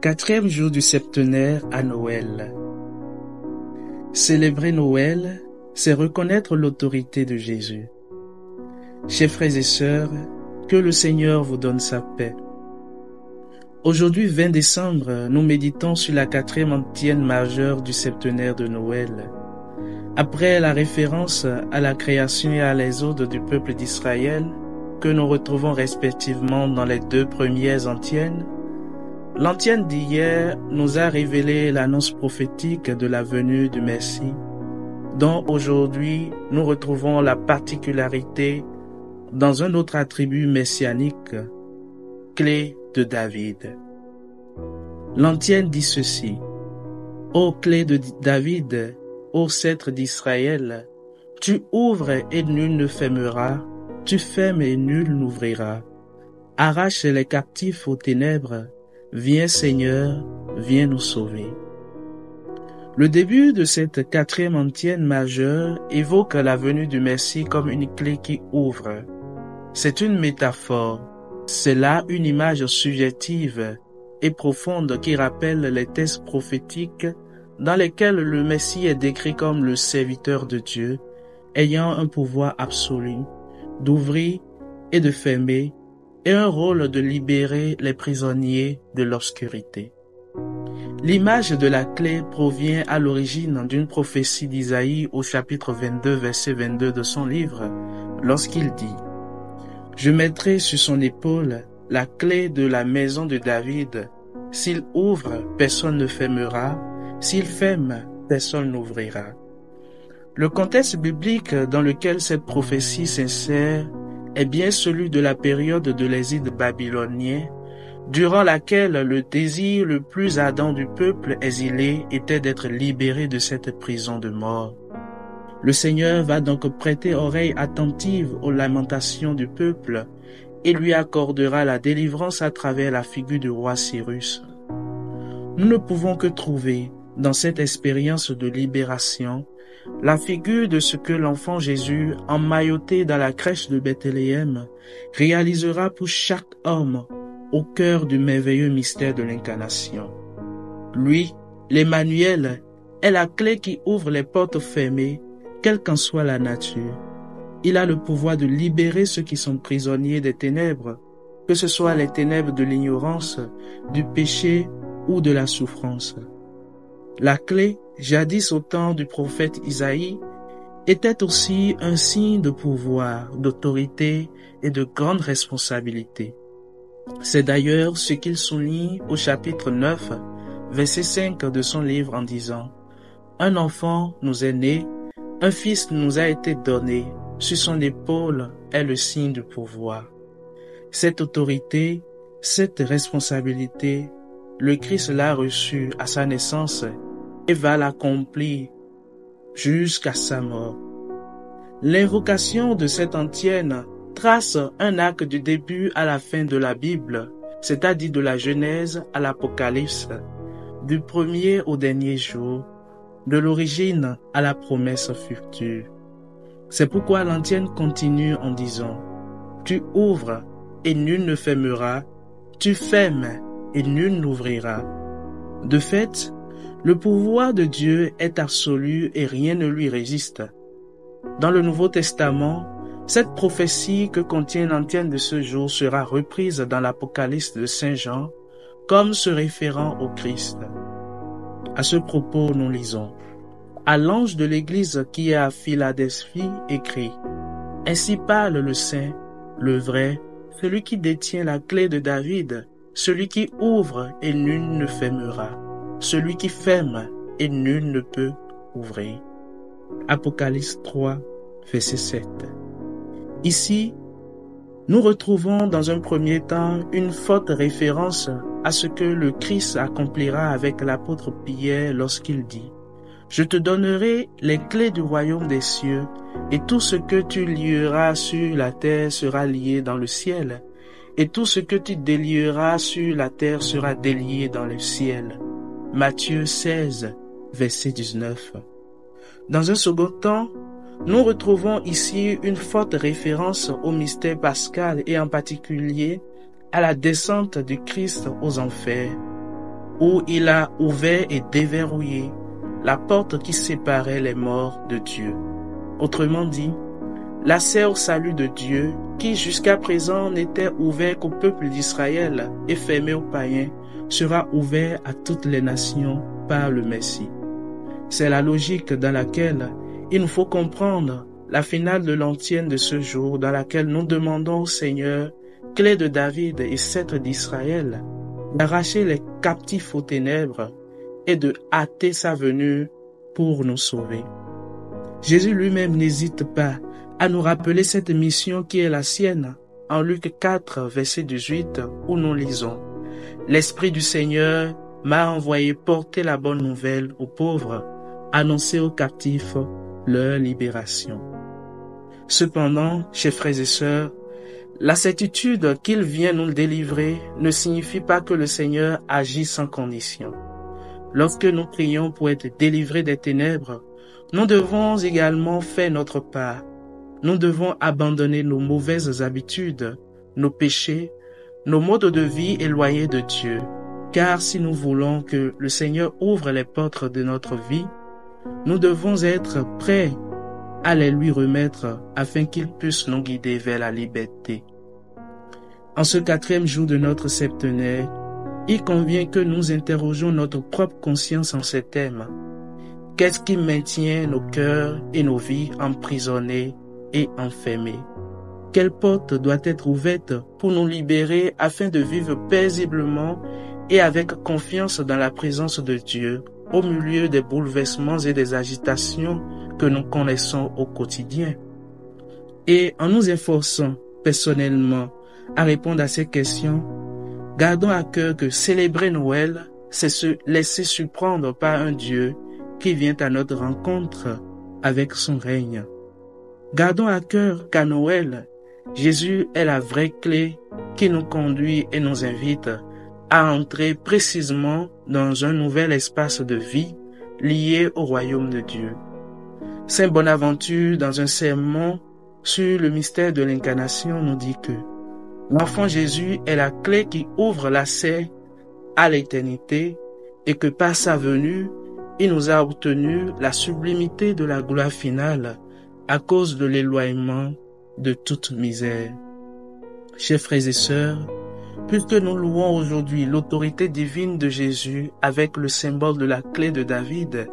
Quatrième jour du septenaire à Noël. Célébrer Noël, c'est reconnaître l'autorité de Jésus. Chers frères et sœurs, que le Seigneur vous donne sa paix. Aujourd'hui, 20 décembre, nous méditons sur la quatrième antienne majeure du septenaire de Noël. Après la référence à la création et à l'exode du peuple d'Israël, que nous retrouvons respectivement dans les deux premières antiennes, l'antienne d'hier nous a révélé l'annonce prophétique de la venue du Messie, dont aujourd'hui nous retrouvons la particularité dans un autre attribut messianique, clé de David. L'antienne dit ceci: Ô clé de David, ô sceptre d'Israël, tu ouvres et nul ne fermera, tu fermes et nul n'ouvrira. Arrache les captifs aux ténèbres, viens Seigneur, viens nous sauver. Le début de cette quatrième antienne majeure évoque la venue du Messie comme une clé qui ouvre. C'est une métaphore, c'est là une image subjective et profonde qui rappelle les textes prophétiques dans lesquels le Messie est décrit comme le serviteur de Dieu, ayant un pouvoir absolu d'ouvrir et de fermer et un rôle de libérer les prisonniers de l'obscurité. L'image de la clé provient à l'origine d'une prophétie d'Isaïe au chapitre 22, verset 22 de son livre, lorsqu'il dit: « Je mettrai sur son épaule la clé de la maison de David. S'il ouvre, personne ne fermera. S'il ferme, personne n'ouvrira. » Le contexte biblique dans lequel cette prophétie s'insère est bien celui de la période de l'exil babylonien, durant laquelle le désir le plus ardent du peuple exilé était d'être libéré de cette prison de mort. Le Seigneur va donc prêter oreille attentive aux lamentations du peuple et lui accordera la délivrance à travers la figure du roi Cyrus. Nous ne pouvons que trouver dans cette expérience de libération la figure de ce que l'enfant Jésus, emmailloté dans la crèche de Bethléem, réalisera pour chaque homme au cœur du merveilleux mystère de l'incarnation. Lui, l'Emmanuel, est la clé qui ouvre les portes fermées, quelle qu'en soit la nature. Il a le pouvoir de libérer ceux qui sont prisonniers des ténèbres, que ce soit les ténèbres de l'ignorance, du péché ou de la souffrance. La clé, jadis au temps du prophète Isaïe, était aussi un signe de pouvoir, d'autorité et de grande responsabilité. C'est d'ailleurs ce qu'il souligne au chapitre 9, verset 5 de son livre en disant: « Un enfant nous est né, un fils nous a été donné, sur son épaule est le signe du pouvoir. » Cette autorité, cette responsabilité, le Christ l'a reçue à sa naissance et va l'accomplir jusqu'à sa mort. L'invocation de cette antienne trace un arc du début à la fin de la Bible, c'est-à-dire de la Genèse à l'Apocalypse, du premier au dernier jour, de l'origine à la promesse future. C'est pourquoi l'antienne continue en disant: « Tu ouvres et nul ne fermera, tu fermes et nul n'ouvrira. » De fait, le pouvoir de Dieu est absolu et rien ne lui résiste. Dans le Nouveau Testament, cette prophétie que contient l'antienne de ce jour sera reprise dans l'Apocalypse de Saint Jean comme se référant au Christ. À ce propos, nous lisons: « À l'ange de l'église qui est à Philadelphie écrit: Ainsi parle le Saint, le vrai, celui qui détient la clé de David, celui qui ouvre et nul ne fermera, celui qui ferme et nul ne peut ouvrir. » Apocalypse 3, verset 7. Ici, nous retrouvons dans un premier temps une forte référence à ce que le Christ accomplira avec l'apôtre Pierre lorsqu'il dit: « Je te donnerai les clés du royaume des cieux, et tout ce que tu lieras sur la terre sera lié dans le ciel, et tout ce que tu délieras sur la terre sera délié dans le ciel. » Matthieu 16, verset 19. Dans un second temps, nous retrouvons ici une forte référence au mystère pascal et en particulier à la descente du Christ aux enfers. où il a ouvert et déverrouillé la porte qui séparait les morts de Dieu. Autrement dit, l'accès au salut de Dieu, qui jusqu'à présent n'était ouvert qu'au peuple d'Israël et fermé aux païens, sera ouvert à toutes les nations par le Messie. C'est la logique dans laquelle il nous faut comprendre la finale de l'antienne de ce jour, dans laquelle nous demandons au Seigneur, clé de David et sceptre d'Israël, d'arracher les captifs aux ténèbres et de hâter sa venue pour nous sauver. Jésus lui-même n'hésite pas à nous rappeler cette mission qui est la sienne en Luc 4, verset 18, où nous lisons « L'Esprit du Seigneur m'a envoyé porter la bonne nouvelle aux pauvres, annoncer aux captifs leur libération. » Cependant, chers frères et sœurs, la certitude qu'il vient nous délivrer ne signifie pas que le Seigneur agit sans condition. Lorsque nous prions pour être délivrés des ténèbres, nous devons également faire notre part. Nous devons abandonner nos mauvaises habitudes, nos péchés, nos modes de vie éloignés de Dieu. Car si nous voulons que le Seigneur ouvre les portes de notre vie, nous devons être prêts à les lui remettre afin qu'il puisse nous guider vers la liberté. En ce 4e jour de notre septenaire, il convient que nous interrogions notre propre conscience en ces thèmes. Qu'est-ce qui maintient nos cœurs et nos vies emprisonnés et enfermés? Quelle porte doit être ouverte pour nous libérer afin de vivre paisiblement et avec confiance dans la présence de Dieu au milieu des bouleversements et des agitations que nous connaissons au quotidien? Et en nous efforçant personnellement à répondre à ces questions, gardons à cœur que célébrer Noël, c'est se laisser surprendre par un Dieu qui vient à notre rencontre avec son règne. Gardons à cœur qu'à Noël, Jésus est la vraie clé qui nous conduit et nous invite à entrer précisément dans un nouvel espace de vie lié au royaume de Dieu. Saint Bonaventure, dans un sermon sur le mystère de l'incarnation, nous dit que l'enfant Jésus est la clé qui ouvre l'accès à l'éternité et que par sa venue, il nous a obtenu la sublimité de la gloire finale à cause de l'éloignement de toute misère. Chers frères et sœurs, puisque nous louons aujourd'hui l'autorité divine de Jésus avec le symbole de la clé de David,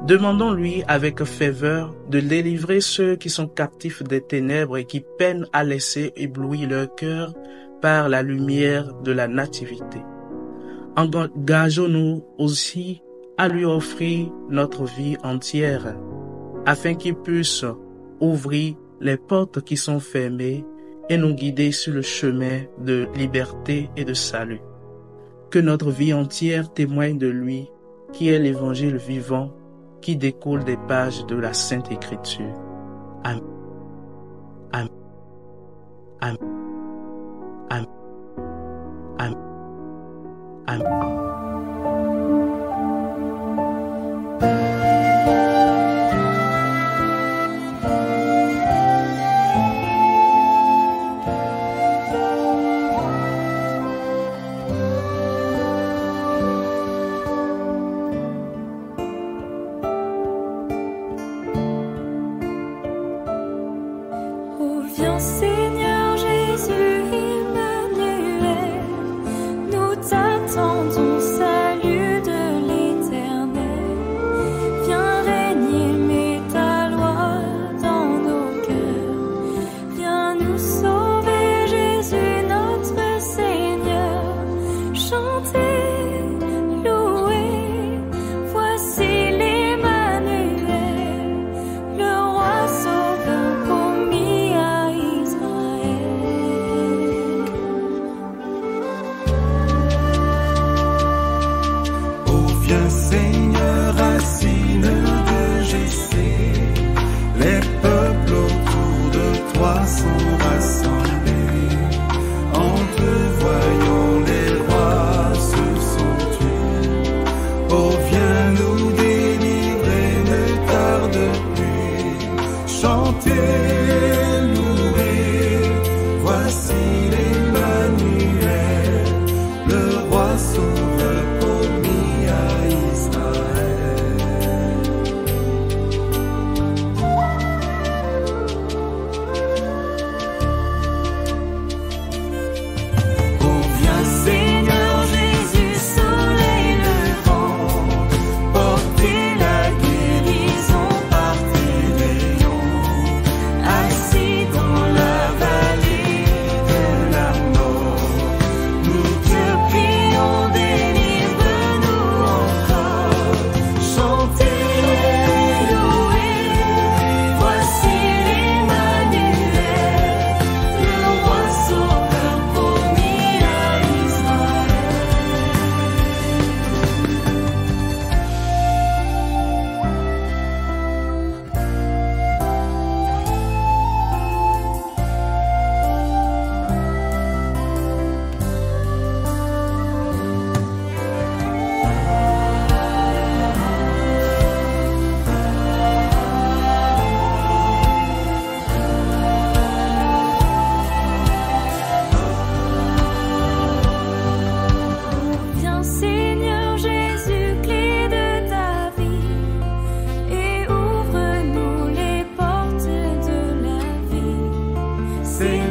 demandons-lui avec ferveur de délivrer ceux qui sont captifs des ténèbres et qui peinent à laisser éblouir leur cœur par la lumière de la nativité. Engageons-nous aussi à lui offrir notre vie entière, afin qu'il puisse ouvrir les portes qui sont fermées et nous guider sur le chemin de liberté et de salut. Que notre vie entière témoigne de lui, qui est l'évangile vivant, qui découle des pages de la Sainte Écriture. Amen. Amen. Amen. Amen. Amen. Amen. Viens Seigneur Jésus Emmanuel, nous t'attendons, salut de l'Éternel. Viens régner, mets ta loi dans nos cœurs. Viens nous sauver Jésus notre Seigneur. Chantez, louez, voici l'Emmanuel, le roi sauveur promis à Israël. Oh, viens Seigneur, racine de Jessé, les peuples autour de toi sont rassemblés. En te voyant, les rois se sont tués. Oh, viens nous délivrer, ne tarde plus. Chantez, louez, voici l'Emmanuel, le roi sauveur promis. Seigneur.